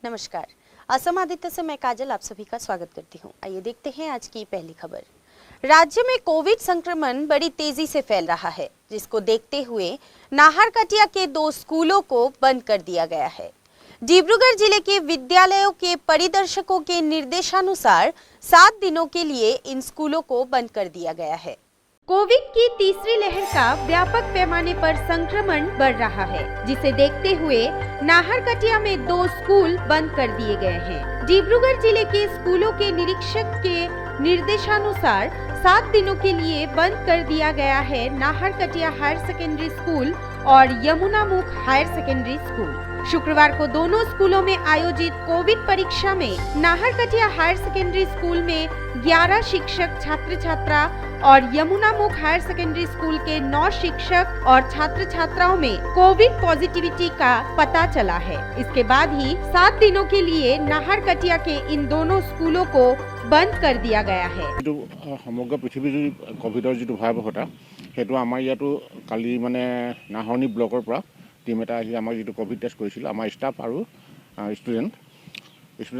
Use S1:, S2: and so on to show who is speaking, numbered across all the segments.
S1: नमस्कार, असम आदित्य से मैं काजल आप सभी का स्वागत करती हूं। आइए देखते हैं आज की पहली खबर। राज्य में कोविड संक्रमण बड़ी तेजी से फैल रहा है, जिसको देखते हुए नाहरकटिया के 2 स्कूलों को बंद कर दिया गया है। डिब्रूगढ़ जिले के विद्यालयों के परिदर्शकों के निर्देशानुसार 7 दिनों के लिए इन स्कूलों को बंद कर दिया गया है। कोविड की तीसरी लहर का व्यापक पैमाने पर संक्रमण बढ़ रहा है, जिसे देखते हुए नाहरकटिया में 2 स्कूल बंद कर दिए गए हैं। डिब्रूगढ़ जिले के स्कूलों के निरीक्षक के निर्देशानुसार 7 दिनों के लिए बंद कर दिया गया है नाहरकटिया हायर सेकेंडरी स्कूल और यमुनामुख हायर सेकेंडरी स्कूल। शुक्रवार को दोनों स्कूलों में आयोजित कोविड परीक्षा में नाहरकटिया हायर सेकेंडरी स्कूल में 11 शिक्षक छात्र छात्रा और यमुनामुख हायर सेकेंडरी स्कूल के 9 शिक्षक और छात्र छात्राओं में कोविड पॉजिटिविटी का पता चला है। इसके बाद ही 7 दिनों के लिए नाहरकटिया के इन दोनों स्कूलों को बंद कर दिया गया है।
S2: समग्र पृथ्वी जो कोविडर जो भयावहता हेतु आमार इयातो काली माने नाहरनी ब्लकर পৰা टीम एटा आहि आमार जो कोविड टेस्ट करिছিল आमार स्टाफ और स्टूडेंट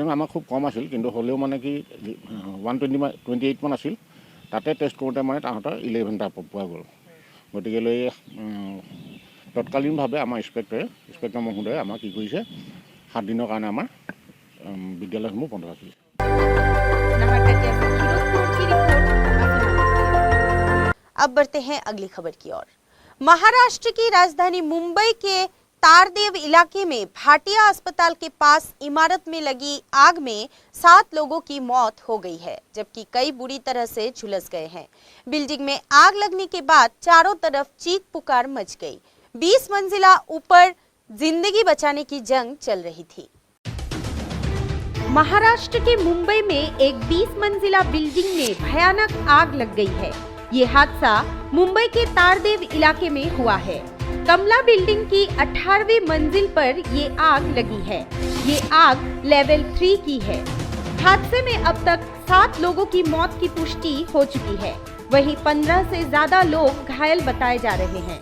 S2: आमार खूब कम आसिल किन्तु हलेও माने कि 128 मान आसिल ताते टेस्ट কৰোঁতে माने ताहतर 11টা পোৱা গ'ল। গতিকেলৈ তৎকালীনভাৱে আমাৰ ইন্সপেক্টৰ মহোদয়ে আমাক কি কৰিছে 7 দিনৰ কাৰণে আমাৰ বিদ্যালয়সমূহ বন্ধ ৰাখিছে।
S1: अब बढ़ते हैं अगली खबर की ओर। महाराष्ट्र की राजधानी मुंबई के तारदेव इलाके में भाटिया अस्पताल के पास इमारत में लगी आग में 7 लोगों की मौत हो गई है, जबकि कई बुरी तरह से झुलस गए हैं। बिल्डिंग में आग लगने के बाद चारों तरफ चीख पुकार मच गई। 20 मंजिला ऊपर जिंदगी बचाने की जंग चल रही थी। महाराष्ट्र के मुंबई में एक 20 मंजिला बिल्डिंग में भयानक आग लग गई है। ये हादसा मुंबई के तारदेव इलाके में हुआ है। कमला बिल्डिंग की 18वीं मंजिल पर ये आग लगी है। ये आग लेवल 3 की है। हादसे में अब तक 7 लोगों की मौत की पुष्टि हो चुकी है, वहीं 15 से ज्यादा लोग घायल बताए जा रहे हैं।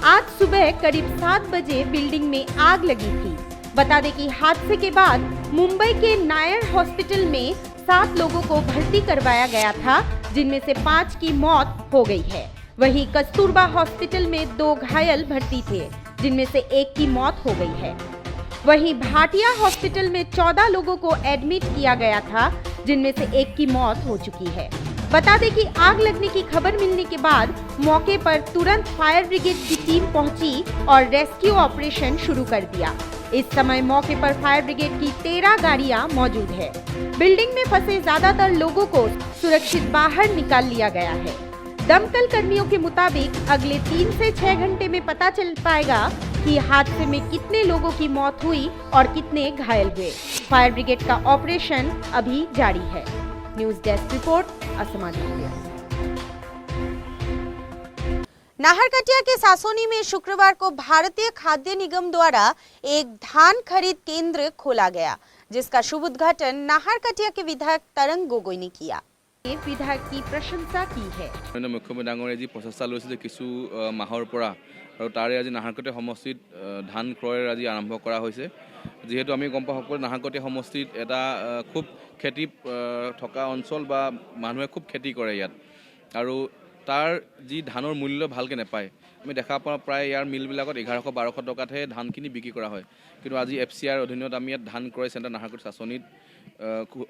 S1: आज सुबह करीब 7 बजे बिल्डिंग में आग लगी थी। बता दें कि हादसे के बाद मुंबई के नायर हॉस्पिटल में 7 लोगों को भर्ती करवाया गया था, जिनमें से 5 की मौत हो गई है। वहीं कस्तूरबा हॉस्पिटल में 2 घायल भर्ती थे, जिनमें से 1 की मौत हो गई है। वहीं भाटिया हॉस्पिटल में 14 लोगों को एडमिट किया गया था, जिनमें से 1 की मौत हो चुकी है। बता दें कि आग लगने की खबर मिलने के बाद मौके पर तुरंत फायर ब्रिगेड की टीम पहुंची और रेस्क्यू ऑपरेशन शुरू कर दिया। इस समय मौके पर फायर ब्रिगेड की 13 गाड़ियां मौजूद है। बिल्डिंग में फंसे ज्यादातर लोगों को सुरक्षित बाहर निकाल लिया गया है। दमकल कर्मियों के मुताबिक अगले 3 से 6 घंटे में पता चल पाएगा कि हादसे में कितने लोगों की मौत हुई और कितने घायल हुए। फायर ब्रिगेड का ऑपरेशन अभी जारी है। News desk report, Assam Aditya. Naharkatia के सासोनी में शुक्रवार को भारतीय खाद्य निगम द्वारा एक धान खरीद केंद्र खोला गया, जिसका शुभ उद्घाटन नाहरकटिया के विधायक तरंग गोगोई ने किया। विधायक की प्रशंसा की है।
S3: मुख्यमंत्री डांगरे जी प्रचेष्टा লৈছে কিছু মাহৰ পৰা আৰু তাৰে আজি নাহৰকটীয়া সমষ্টিত ধান ক্ৰয়ৰ আজি আৰম্ভ কৰা হৈছে। যেহেতু আমি গম পাওঁ সকলো নাহৰকটীয়া সমষ্টিত এটা খুব খেতি থকা অঞ্চল বা মানুহে খুব খেতি কৰে ইয়াত, আৰু তাৰ যি ধানৰ মূল্য ভালকৈ নাপায়। আমি দেখা পাওঁ প্ৰায় ইয়াৰ মিলবিলাকত 1100-1200 টকাতহে ধানখিনি বিক্ৰী কৰা হয়। কিন্তু আজি FCR অধীনত আমি ইয়াত ধান ক্ৰয় চেণ্টাৰ নাহৰকটীয়া চাচনিত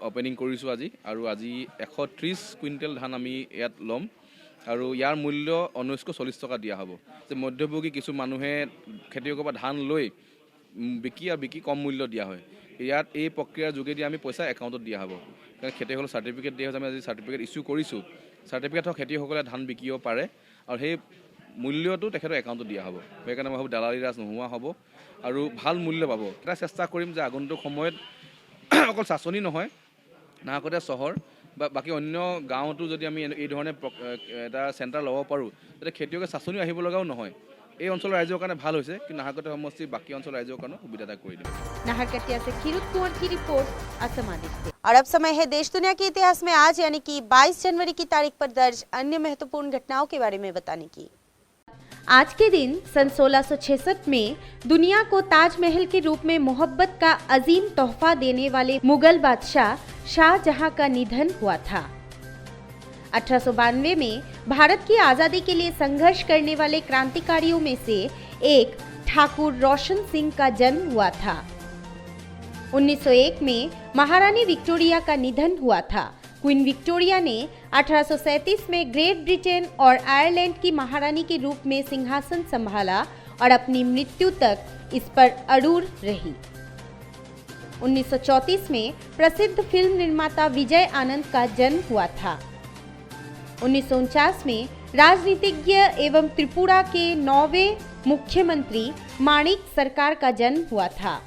S3: অপেনিং কৰিছোঁ আজি, আৰু আজি 130 কুইণ্টেল ধান আমি ইয়াত ল'ম, আৰু ইয়াৰ মূল্য 1940 টকা দিয়া হ'ব। যে মধ্যভোগী কিছু মানুহে খেতিয়কৰ পৰা ধান লৈ বিকি কম মূল্য দিয়া হয়। ইয়াত এই প্ৰক্ৰিয়াৰ যোগেদি আমি পইচা একাউণ্টত দিয়া হ'ব। কাৰণ খেতিয়কসকলক চাৰ্টিফিকেট দিয়া হৈছে, আমি আজি চাৰ্টিফিকেট ইছ্যু কৰিছোঁ। চাৰ্টিফিকেট হওক খেতিয়কসকলে ধান বিকিব পাৰে, আৰু সেই মূল্যটো তেখেতৰ একাউণ্টত দিয়া হ'ব। সেইকাৰণে মই ভাবোঁ দালালি ৰাজ নোহোৱা হ'ব আৰু ভাল মূল্য পাব। এটা চেষ্টা কৰিম যে আগন্তুক সময়ত অকল চাচনি নহয়, নাহৰকটীয়া চহৰ বা বাকী অন্য গাঁৱতো যদি আমি এই ধৰণে এটা চেণ্টাৰ ল'ব পাৰোঁ, তেতিয়া খেতিয়কে চাচনি আহিব লগাও নহয়। এই অঞ্চলৰ ৰাইজৰ কাৰণে ভাল হৈছে, কিন্তু নাহৰকটীয়া সমষ্টিৰ বাকী অঞ্চলৰ ৰাইজৰ কাৰণে সুবিধাদায়ক কৰি দিম।
S1: नाहरकटिया से खीरुत कुंवर की रिपोर्ट, असम आदित्य। और अब समय है देश दुनिया के इतिहास में आज यानी कि 22 जनवरी की तारीख पर दर्ज अन्य महत्वपूर्ण घटनाओं के बारे में बताने की। आज के दिन सन 1666 में दुनिया को ताजमहल के रूप में मोहब्बत का अजीम तोहफा देने वाले मुगल बादशाह शाहजहां का निधन हुआ था। 1892 में भारत की आज़ादी के लिए संघर्ष करने वाले क्रांतिकारियों में से एक ठाकुर रोशन सिंह का जन्म हुआ था। 1901 में महारानी विक्टोरिया का निधन हुआ था। क्वीन विक्टोरिया ने 1837 में ग्रेट ब्रिटेन और आयरलैंड की महारानी के रूप में सिंहासन संभाला और अपनी मृत्यु तक इस पर अड़ूर रही। 1934 में प्रसिद्ध फिल्म निर्माता विजय आनंद का जन्म हुआ था। 1949 में राजनीतिज्ञ एवं त्रिपुरा के 9वें मुख्यमंत्री माणिक सरकार का जन्म हुआ था।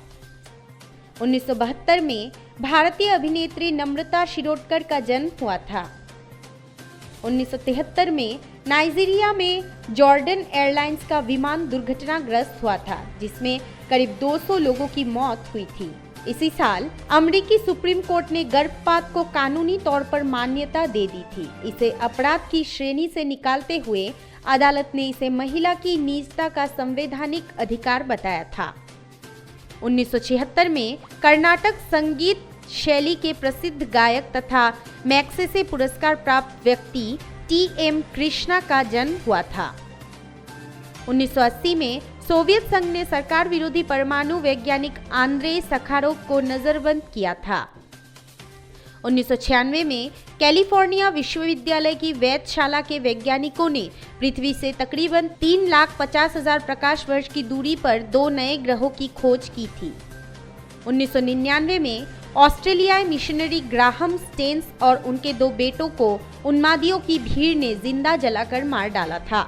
S1: 1972 में भारतीय अभिनेत्री नम्रता शिरोडकर का जन्म हुआ था। 1973 में नाइजीरिया में जॉर्डन एयरलाइंस का विमान दुर्घटनाग्रस्त हुआ था, जिसमें करीब 200 लोगों की मौत हुई थी। इसी साल अमेरिकी सुप्रीम कोर्ट ने गर्भपात को कानूनी तौर पर मान्यता दे दी थी। इसे अपराध की श्रेणी से निकालते हुए अदालत ने इसे महिला की निजता का संवैधानिक अधिकार बताया था। 1976 में कर्नाटक संगीत शैली के प्रसिद्ध गायक तथा मैग्सेसे पुरस्कार प्राप्त व्यक्ति टी.एम. कृष्णा का जन्म हुआ था। 1980 में सोवियत संघ ने सरकार विरोधी परमाणु वैज्ञानिक आंद्रे सखारोव को नजरबंद किया था। 1996 में कैलिफोर्निया विश्वविद्यालय की वेधशाला के वैज्ञानिकों ने पृथ्वी से तकरीबन 3,50,000 प्रकाश वर्ष की दूरी पर 2 नए ग्रहों की खोज की थी। 1999 में ऑस्ट्रेलियाई मिशनरी ग्राहम स्टेन्स और उनके 2 बेटों को उन्मादियों की भीड़ ने जिंदा जलाकर मार डाला था।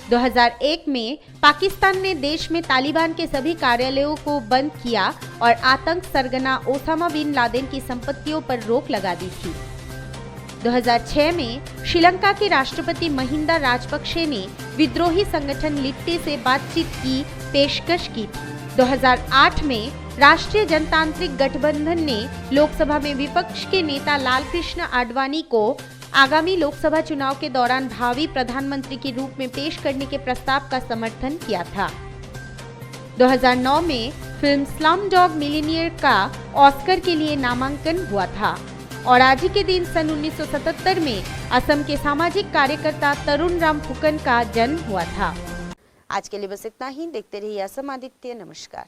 S1: 2001 में पाकिस्तान ने देश में तालिबान के सभी कार्यालयों को बंद किया और आतंक सरगना ओसामा बिन लादेन की संपत्तियों पर रोक लगा दी थी। 2006 में श्रीलंका के राष्ट्रपति महिंदा राजपक्षे ने विद्रोही संगठन लिट्टे से बातचीत की पेशकश की थी। 2008 में राष्ट्रीय जनतांत्रिक गठबंधन ने लोकसभा में विपक्ष के नेता लालकृष्ण आडवाणी को आगामी लोकसभा चुनाव के दौरान भावी प्रधानमंत्री के रूप में पेश करने के प्रस्ताव का समर्थन किया था। 2009 में फिल्म स्लमडॉग मिलियनेयर का ऑस्कर के लिए नामांकन हुआ था और आज ही के दिन सन 1977 में असम के सामाजिक कार्यकर्ता तरुण राम फुकन का जन्म हुआ था। आज के लिए बस इतना ही। देखते रहिए असम आदित्य। नमस्कार।